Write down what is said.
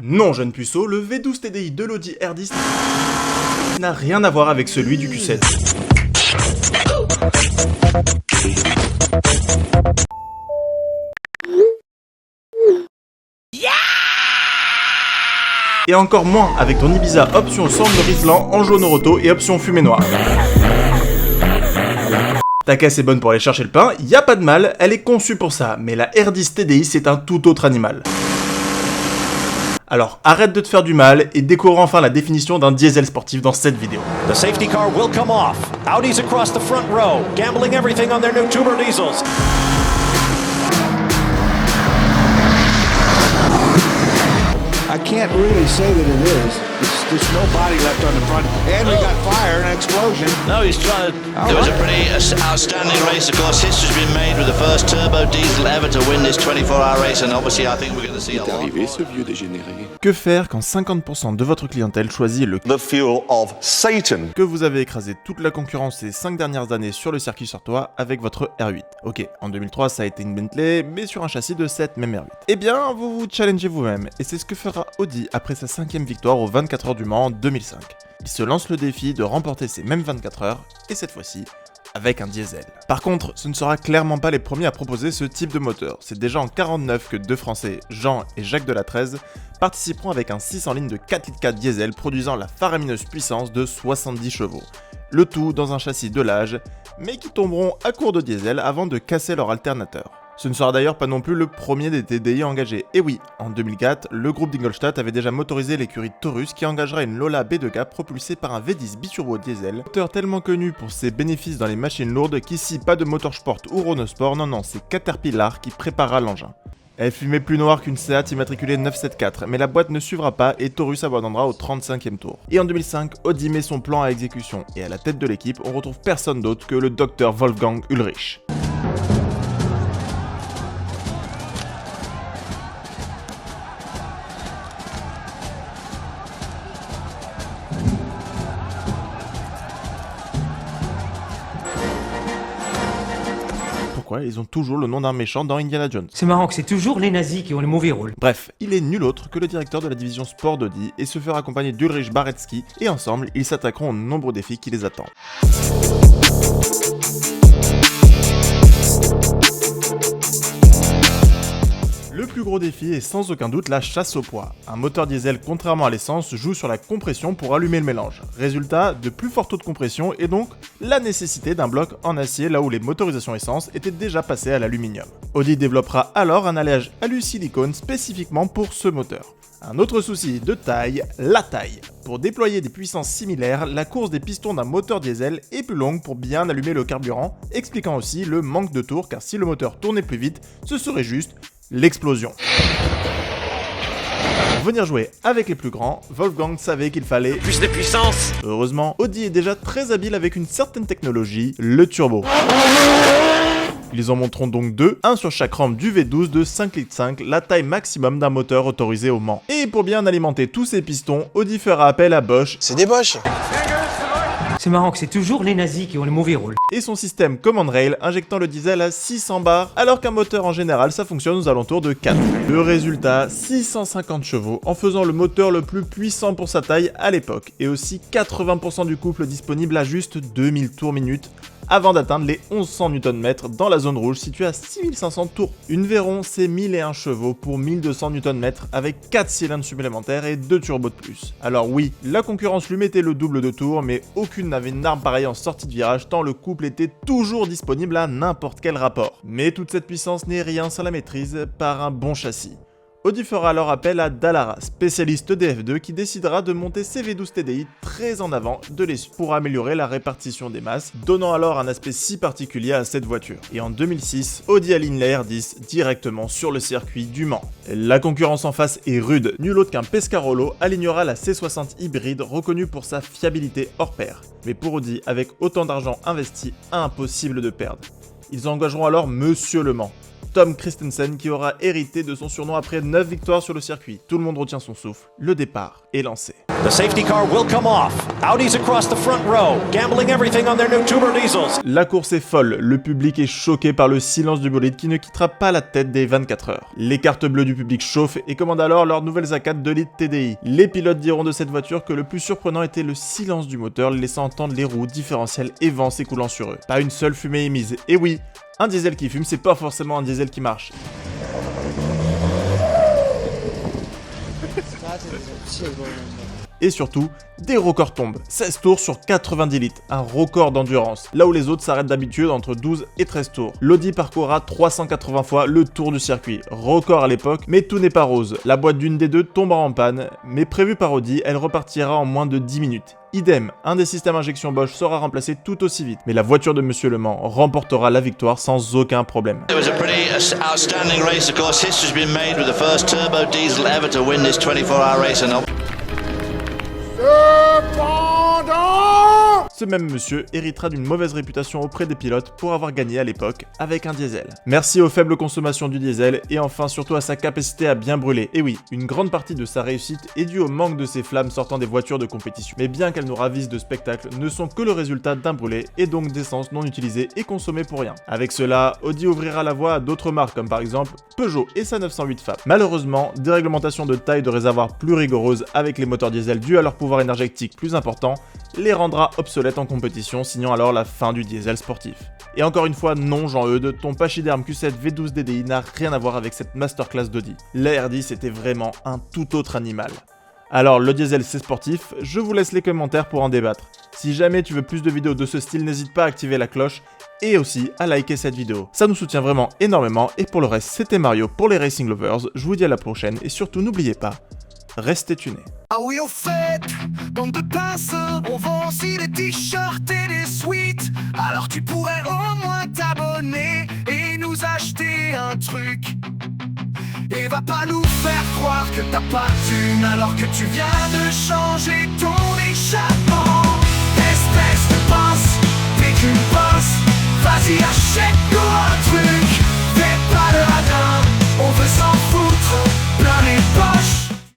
Non, jeune puceau, le V12 TDI de l'Audi R10 n'a rien à voir avec celui du Q7. Et encore moins avec ton Ibiza option cendre riflant en jaune roto et option fumée noire. Ta caisse est bonne pour aller chercher le pain, y a pas de mal, elle est conçue pour ça, mais la R10 TDI c'est un tout autre animal. Alors arrête de te faire du mal et découvre enfin la définition d'un diesel sportif dans cette vidéo. The safety car will come off. Audis across the front row, gambling everything on their new tuber diesels. I can't really say that it is. There's no body left on the front, and we got fire and explosion. No, he's trying to. There was a pretty outstanding race. Of course, history's been made with the first turbo diesel ever to win this 24-hour race, and obviously, I think we're going to see a lot. Arrivé ce vieux dégénéré. Que faire quand 50% de votre clientèle choisit le The fuel of Satan. que vous avez écrasé toute la concurrence ces 5 dernières années sur le circuit sartois avec votre R8. Ok, en 2003 ça a été une Bentley, mais sur un châssis de cette même R8. Eh bien, vous vous challengez vous-même, et c'est ce que fera Audi après sa 5ème victoire aux 24 heures du Mans en 2005. Il se lance le défi de remporter ces mêmes 24 heures, et cette fois-ci, avec un diesel. Par contre, ce ne sera clairement pas les premiers à proposer ce type de moteur. C'est déjà en 49 que deux Français, Jean et Jacques Delattrese, participeront avec un 6 en ligne de 4 litres 4 diesel produisant la faramineuse puissance de 70 chevaux. Le tout dans un châssis de l'âge, mais qui tomberont à court de diesel avant de casser leur alternateur. Ce ne sera d'ailleurs pas non plus le premier des TDI engagés. Et oui, en 2004, le groupe d'Ingolstadt avait déjà motorisé l'écurie Taurus qui engagera une Lola B2K propulsée par un V10 biturbo diesel, moteur tellement connu pour ses bénéfices dans les machines lourdes qu'ici pas de Motorsport ou Renault Sport, non, c'est Caterpillar qui préparera l'engin. Elle fumait plus noire qu'une Seat immatriculée 974, mais la boîte ne suivra pas et Taurus abandonnera au 35e tour. Et en 2005, Audi met son plan à exécution, et à la tête de l'équipe, on retrouve personne d'autre que le docteur Wolfgang Ulrich. Pourquoi ils ont toujours le nom d'un méchant dans Indiana Jones. C'est marrant que c'est toujours les nazis qui ont le mauvais rôle. Bref, il est nul autre que le directeur de la division sport d'Audi et se fera accompagner d'Ulrich Barecki et ensemble, ils s'attaqueront aux nombreux défis qui les attendent. Le plus gros défi est sans aucun doute la chasse au poids. Un moteur diesel, contrairement à l'essence, joue sur la compression pour allumer le mélange. Résultat, de plus forts taux de compression et donc la nécessité d'un bloc en acier là où les motorisations essence étaient déjà passées à l'aluminium. Audi développera alors un alliage alu-silicone spécifiquement pour ce moteur. Un autre souci de taille, la taille. Pour déployer des puissances similaires, la course des pistons d'un moteur diesel est plus longue pour bien allumer le carburant, expliquant aussi le manque de tours car si le moteur tournait plus vite, ce serait juste l'explosion. Pour venir jouer avec les plus grands, Wolfgang savait qu'il fallait Plus de puissance. Heureusement, Audi est déjà très habile avec une certaine technologie, le turbo. Ils en montreront donc deux, un sur chaque rampe du V12 de 5,5 litres, la taille maximum d'un moteur autorisé au Mans. Et pour bien alimenter tous ces pistons, Audi fera appel à Bosch. C'est des Bosch. C'est marrant que c'est toujours les nazis qui ont le mauvais rôle. Et son système Command Rail injectant le diesel à 600 bars, alors qu'un moteur en général ça fonctionne aux alentours de 4. Le résultat, 650 chevaux, en faisant le moteur le plus puissant pour sa taille à l'époque, et aussi 80% du couple disponible à juste 2000 tours minute, avant d'atteindre les 1100 Nm dans la zone rouge située à 6500 tours. Une Veyron, c'est 1001 chevaux pour 1200 Nm avec 4 cylindres supplémentaires et 2 turbos de plus. Alors oui, la concurrence lui mettait le double de tours, mais aucune n'avait une arme pareille en sortie de virage tant le couple était toujours disponible à n'importe quel rapport. Mais toute cette puissance n'est rien sans la maîtrise par un bon châssis. Audi fera alors appel à Dallara, spécialiste DF2 qui décidera de monter ses V12 TDI très en avant de l'essieu pour améliorer la répartition des masses, donnant alors un aspect si particulier à cette voiture. Et en 2006, Audi aligne la R10 directement sur le circuit du Mans. La concurrence en face est rude, nul autre qu'un Pescarolo alignera la C60 hybride reconnue pour sa fiabilité hors pair. Mais pour Audi, avec autant d'argent investi, impossible de perdre. Ils engageront alors Monsieur Le Mans. Tom Christensen qui aura hérité de son surnom après 9 victoires sur le circuit. Tout le monde retient son souffle, le départ est lancé. The safety car will come off. Audis across the front row, gambling everything on their new tuber diesels. La course est folle, le public est choqué par le silence du bolide qui ne quittera pas la tête des 24 heures. Les cartes bleues du public chauffent et commandent alors leurs nouvelles A4 de l'Elite TDI. Les pilotes diront de cette voiture que le plus surprenant était le silence du moteur, laissant entendre les roues, différentiels et vents s'écoulant sur eux. Pas une seule fumée émise. Et oui, un diesel qui fume, c'est pas forcément un diesel qui marche. Et surtout, des records tombent. 16 tours sur 90 litres, un record d'endurance, là où les autres s'arrêtent d'habitude entre 12 et 13 tours. L'Audi parcourra 380 fois le tour du circuit, record à l'époque, mais tout n'est pas rose. La boîte d'une des deux tombera en panne, mais prévue par Audi, elle repartira en moins de 10 minutes. Idem, un des systèmes injection Bosch sera remplacé tout aussi vite, mais la voiture de Monsieur Le Mans remportera la victoire sans aucun problème. It was a pretty outstanding race. Of course, history's been made with the first turbo diesel ever to win this 24-hour race. And Ce même monsieur héritera d'une mauvaise réputation auprès des pilotes pour avoir gagné à l'époque avec un diesel. Merci aux faibles consommations du diesel et enfin surtout à sa capacité à bien brûler. Et oui, une grande partie de sa réussite est due au manque de ces flammes sortant des voitures de compétition. Mais bien qu'elles nous ravissent de spectacle, ne sont que le résultat d'un brûlé et donc d'essence non utilisée et consommée pour rien. Avec cela, Audi ouvrira la voie à d'autres marques comme par exemple Peugeot et sa 908 Fab. Malheureusement, des réglementations de taille de réservoir plus rigoureuses avec les moteurs diesel dus à leur pouvoir énergétique plus important les rendra obsolètes en compétition, signant alors la fin du diesel sportif. Et encore une fois, non Jean-Eudes, ton pachyderme Q7 V12 DDI n'a rien à voir avec cette masterclass d'Audi. La R10 était vraiment un tout autre animal. Alors le diesel c'est sportif, je vous laisse les commentaires pour en débattre. Si jamais tu veux plus de vidéos de ce style, n'hésite pas à activer la cloche et aussi à liker cette vidéo. Ça nous soutient vraiment énormément et pour le reste c'était Mario pour les Racing Lovers, je vous dis à la prochaine et surtout n'oubliez pas, restez tunés. Ah oui, au fait, bande de pinceaux, on vend aussi des t-shirts et des suites. Alors tu pourrais au moins t'abonner et nous acheter un truc. Et va pas nous faire croire que t'as pas de thune alors que tu viens de changer ton échappement. Espèce de pince, t'es qu'une pince, vas-y achète-toi un truc.